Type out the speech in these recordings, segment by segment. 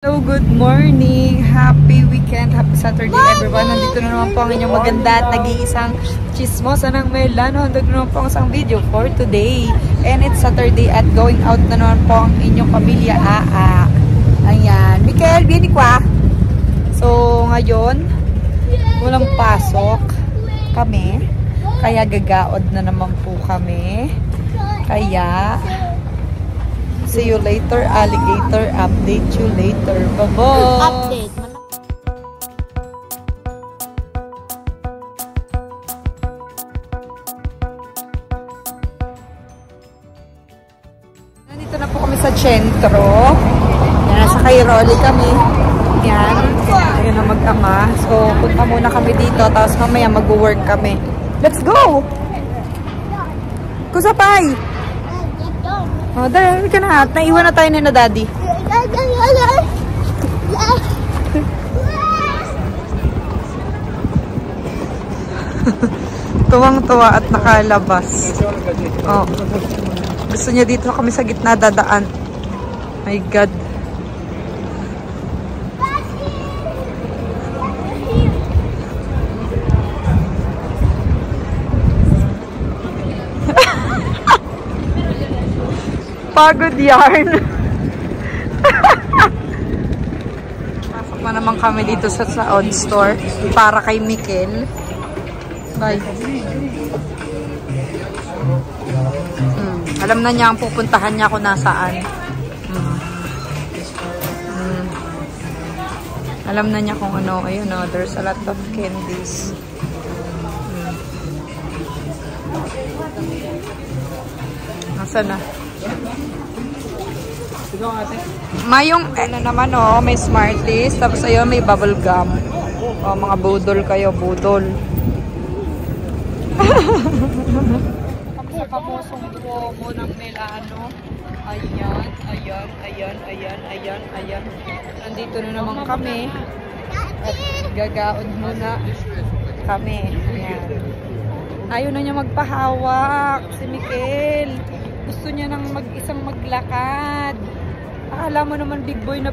Hello, good morning! Happy weekend! Happy Saturday everyone! Nandito na naman po ang inyong maganda at nag-iisang chismosa ng Melano. Handog na naman po ang isang video for today. And it's Saturday at going out na naman po ang inyong pamilya. Ayan. Mikel, bini kwa! So, ngayon, walang pasok kami. Kaya gagaod na naman po kami. Kaya see you later, alligator. Update you later. Bye-bye. Update. Nandito na po kami sa sentro. Yan, sa Cairoli kami. Yan. Ayun na mag-ama. So, punta muna kami dito. Tapos mamaya mag-work kami. Let's go! Kusapay! Oh, dahil ka na. Naiwan na tayo na daddy. Tuwang-tuwa at nakalabas. Oh. Gusto niya dito kami sa gitna dadaan. My God. Pagod yarn. Pasok na naman kami dito sa Saon store para kay Mikel. Bye. Alam na niya ang pupuntahan niya kung nasaan. Alam na niya kung ano. Ayun, there's a lot of candies. Nasaan na? Mayong, ano naman may Smarties. Tapos ayun, may bubble gum. Mga budol kayo, budol. Sa kamusong promo ng Melano. Ayan. Nandito na naman kami. At gagaod muna kami. Ayan. Ayaw na niya magpahawak si Mikel. Gusto niya nang mag-isang maglakad. Akala mo naman big boy na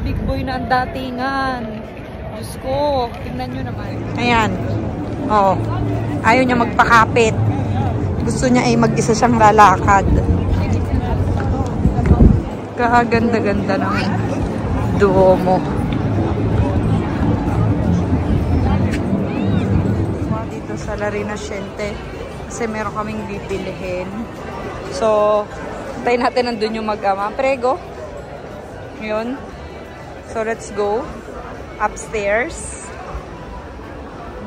ang datingan. Diyos ko, tingnan nyo naman. Ayan. Oh. Ayaw niya magpakapit. Gusto niya ay mag-isa siyang lalakad. Kaganda-ganda ng Duomo. Dito sa Larina Siente. Kasi meron kaming bibilihin. So, tayo natin nandun yung mag-ama. Prego. Yun. So, let's go. Upstairs.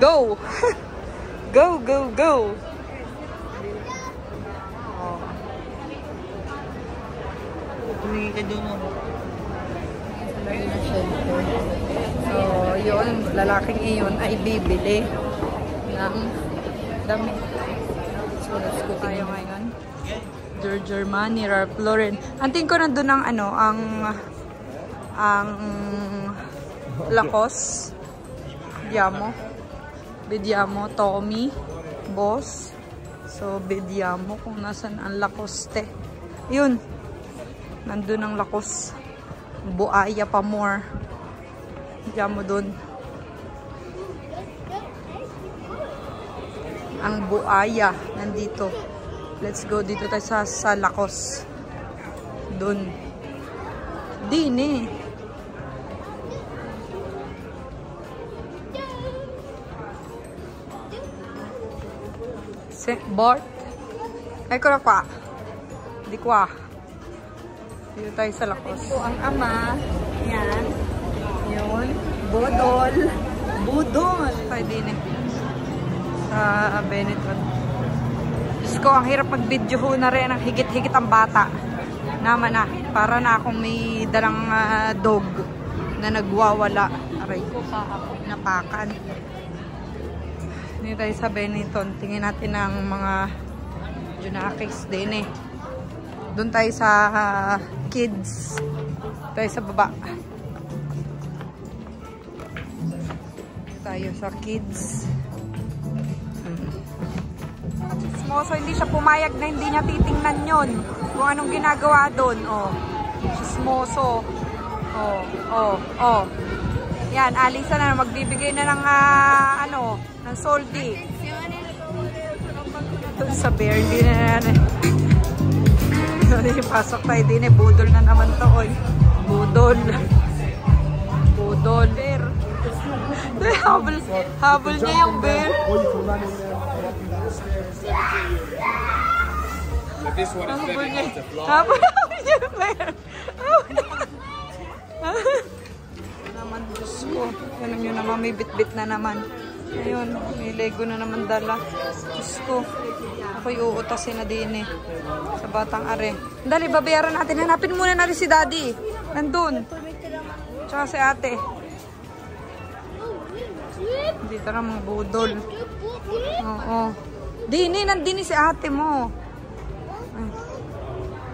Go! Go! Oh. So, yun. Lalaking iyon ay bibili ng damit. So, let's go tayo ngayon. Germany, Ralph Lauren. Antin ko nandun ng ang Lacoste, Bidiamo, Tommy, Boss. So, Bidiamo kung nasan ang Lacoste. Yun. Nandun ang Lacoste. Buaya pa more. Bidiamo dun. Ang Buaya nandito. Let's go dito tayo sa Lacoste. Dun. Dini. Bart. Ay ko na pa. Di kwa. Dito tayo sa Lacoste. Ito ang ama. Yan. Yun. Budol. Ay dini. Sa Benetton. Diyos ko, ang hirap mag-video na rin. Ang higit-higit ang bata. Naman na. Para na akong may dalang dog na nagwawala. Aray ko, napakan. Dito tayo sa Benetton. Tingin natin ang mga Junakis din Doon tayo sa kids. Tayo sa baba. Tayo sa kids. Chismoso, hindi siya pumayag na hindi niya titingnan yon kung anong ginagawa doon. Chismoso. Oh. Yan, Alisa na magbibigay na ng ng soldi. Doon sa bear, hindi na pasok tayo din eh. Budol na naman to, oy. Budol. Bear. Habol niya yung bear. Habol niya yung bear. Naman, Diyos ko. Yan nyo naman, may bit-bit na naman. Ayun, may Lego na naman dala. Diyos ko. Ako'y uutasin na din eh. Sa batang are. Dali, babayaran natin. Hanapin muna natin si Daddy. Nandun. Tsaka si ate. Dito na mga budol. Oo. Dini, nandini si ate mo. Ay,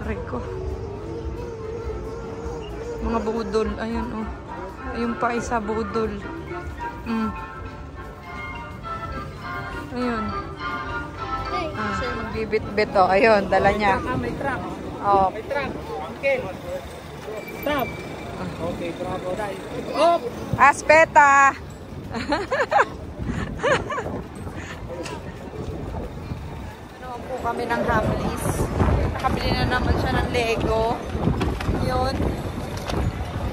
aray ko. Mga budol. Ayan, oh. Ayun pa isa budol. Ayun. Siya magbibit-bit, oh. Ayun, dala niya. May trap. Oh. May trap. Okay. Trap. Okay, bravo. Oh! Aspeta! Naman po kami ng Hamleys. Nakabili na naman siya ng Lego. Yun.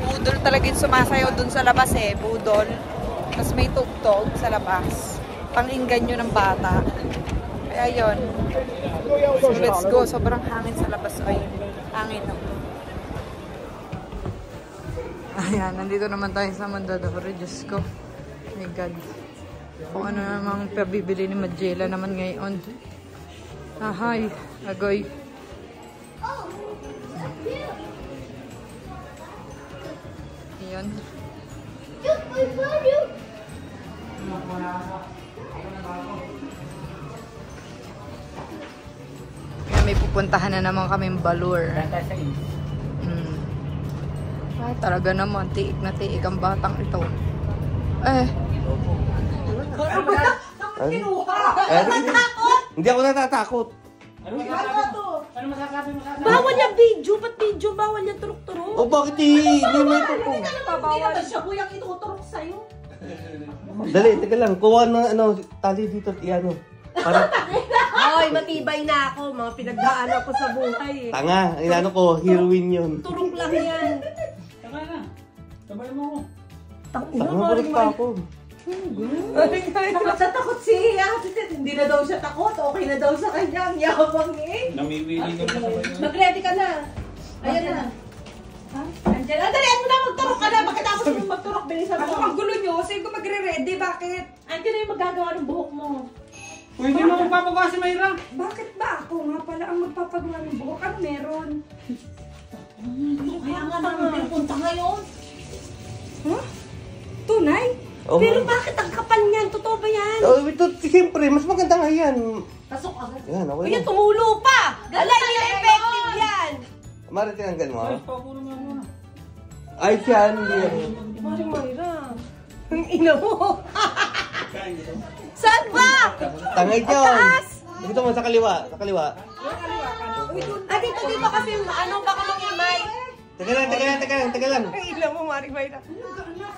Budol talaga yung sumasayaw dun sa labas eh. Budol. Tapos may tugtog sa labas. Pang-inggan nyo ng bata. Kaya yun. So let's go. Sobrang hangin sa labas. Ay, hangin na. Ayan, nandito naman tayo sa Mandadori. Diyos ko. My God. Kung ano namang pabibili ni Majela naman ngayon. Ahay, agoy. Ayan. Kaya may pupuntahan na naman kaming Balur. Ay, talaga naman, tiik na tiik ang batang ito. Hindi ako natatakot. Ano masasabi mo? Bawal yung video. Ba't video? Bawal yung turok-turok. O bakit hindi mo ito po? Hindi naman siya kuyang ituturok sa'yo. Dali, teka lang. Kuha ng tali dito. Iyan o. Para Ay, matibay na ako. Mga pinagdaanan ko sa buhay. tanga. Inano ko, heroine yun. Turok lang yan. Saka na. Sabay mo ako. Tanga ko pa ako. Takot sa takot si Ate. Hindi na daw siya takot. Okay na daw sa kanya. Ang yabang eh. Namimili ka na sabay na. Mag-ready ka na. Ayan na. Ha? Andiyan. Dali, ano na magturok ka na. Pagkatapos mo magturok, bilisan mo. Ako ang gulo nyo. Sa'yo ko magre-ready. Bakit? Andiyan na yung magagawa ng buhok mo. Pwede mo magpapagawa si Mayra. Bakit ba ako nga pala ang magpapagawa ng buhok? Ano meron? Kaya nga namin pinupunta ngayon. Huh? Tunay? Oh. Pero bakit ang kapal niyan? Totoo ba yan? Oh, ito, siyempre, mas maganda nga yan. Pasok agad. Yan, okay Uy, na. tumulo pa! Gala, hindi na effective yan! Mari, tinanggal mo. Ay, papuno nga muna. Ay, yan. Hindi yan. Mari Mayra. Ang ina mo. Saan ba? Tangay dyan. Dito mo, sa kaliwa. Sa kaliwa. Ah, dito kasi ano, baka mag-imay. Teka lang. Ang ina mo, Mari Mayra.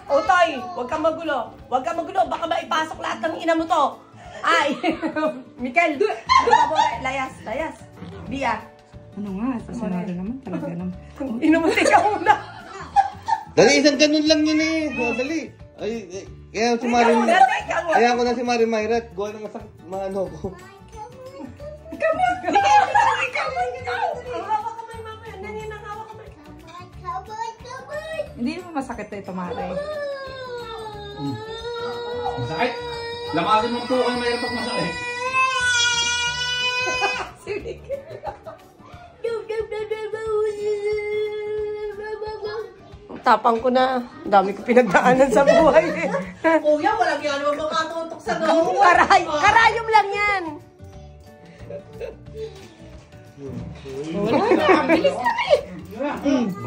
O, Tay, huwag kang magulo. Huwag kang magulo. Baka maipasok lahat ng ina mo to. Ay, Mikel. Layas. Bia. Ano nga? Sasunod naman. Talaga naman. Inumutin ka muna. Dali, isang ganun lang yun eh. Dali. Ay, kaya si Mari... Kaya ko na si Mari Mayra. Gawa ng mga ano ko. Hindi mo masakit ito, Mare. Masakit. Lamasin mo po kayo Mayra pag masakit. Tapang ko na. Ang dami ko pinagdaanan sa buhay. Kuya, walang yan naman makatutok sa go. Karayom lang yan.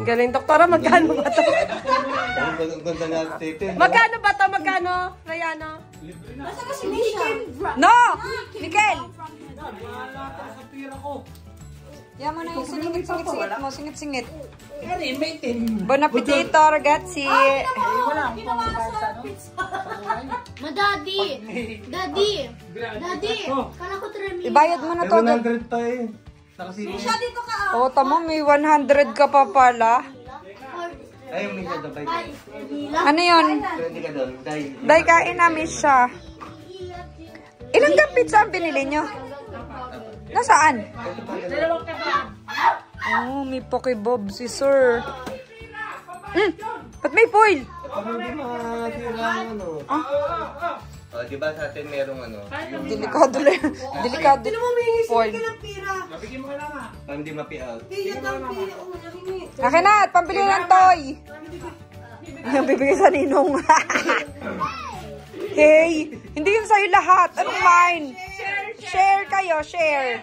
Galing, doktora. Magkano ba ito? Ang ganda nga tete. Magkano ba ito? Magkano, Rayana? Basta kasi No! Mikel! Wala ka sa pira ko. Yan mo na yung singit-singit mo. Singit-singit. Yan eh, may tin. Bon appetito, ragazzi. Wala akong pang sa pizza. Daddy! Daddy! Daddy! Kala ko 3 million. Ibayad mo na to. 100 pa eh. Nakasino. Dito ka. O, tamo, may 100 ka pa pala. Ay, may siya dabay ka. Ano yun? Hindi ka doon. Dahil kain namin siya. Ilang ka pizza ang binili nyo? Nasaan? Oh, may poke-bob si sir. Ba't may foil? Para hindi masira ang ano. Oh, di ba sa atin merong ano? Delikado lang. Delikado. Foil. Nabigyan mo ka lang ah. Para hindi mapi-out. Akin na, at pambili ng toy. Bibigay sa ninong. Hey, hindi yun sa'yo lahat. Anong mine? Share kayo, share.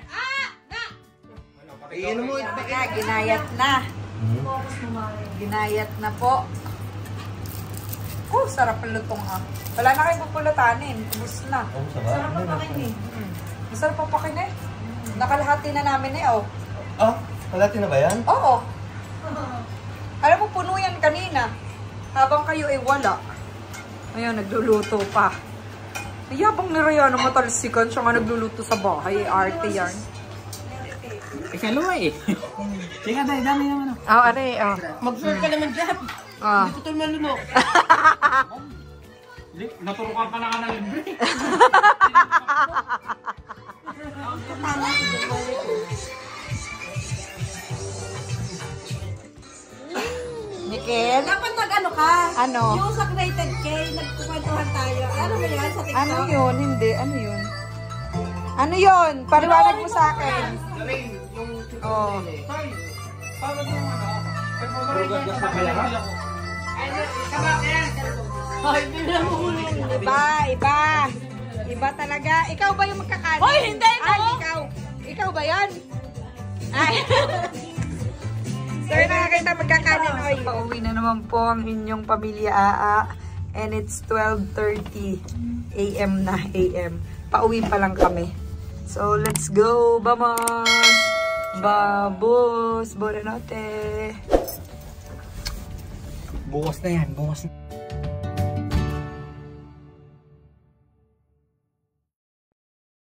Iinom mo ito. Ginayat na. Ginayat na po. Oh, sarap ang lutong ah. Wala na kayong pupulatanin. Ubus na. Sarap pa pakin eh. Masarap pa pakin eh. Nakalahati na namin eh, oh. Ah, kalati na ba yan? Oo. Alam mo, puno yan kanina. Habang kayo ay wala. Ayun, nagluluto pa. Mayabang ni Raya na matalsikan. Siya nga nagluluto sa bahay. Arte yan. Ikalawa eh. Sige tayo, dami naman ah. Oh, are, oh. Mag-serve ka naman dyan. Ah. Dito tayo malunok. Naturukan ka na ka na libre. Mikel? Dapat nag-ano ka? Ano? Yung sa Created K, nagkukwentuhan tayo. Ano ba yan sa TikTok? Ano yun? Hindi. Ano yun? Ano yun? Paliwanag mo sa akin. Oh. Ay, bigla mo huli. Iba. Iba talaga. Ikaw ba yung magkakanin? Hoy, hindi ko! Ay, ikaw. Ikaw ba yan? Ay. Sir, nakakita magkakanin. Oy, pauwi na naman po ang inyong pamilya Aa. And it's 12:30 AM na AM. Pauwi pa lang kami. So, let's go. Vamos! Babos! Buonanotte! Bukas na yan, bukas na.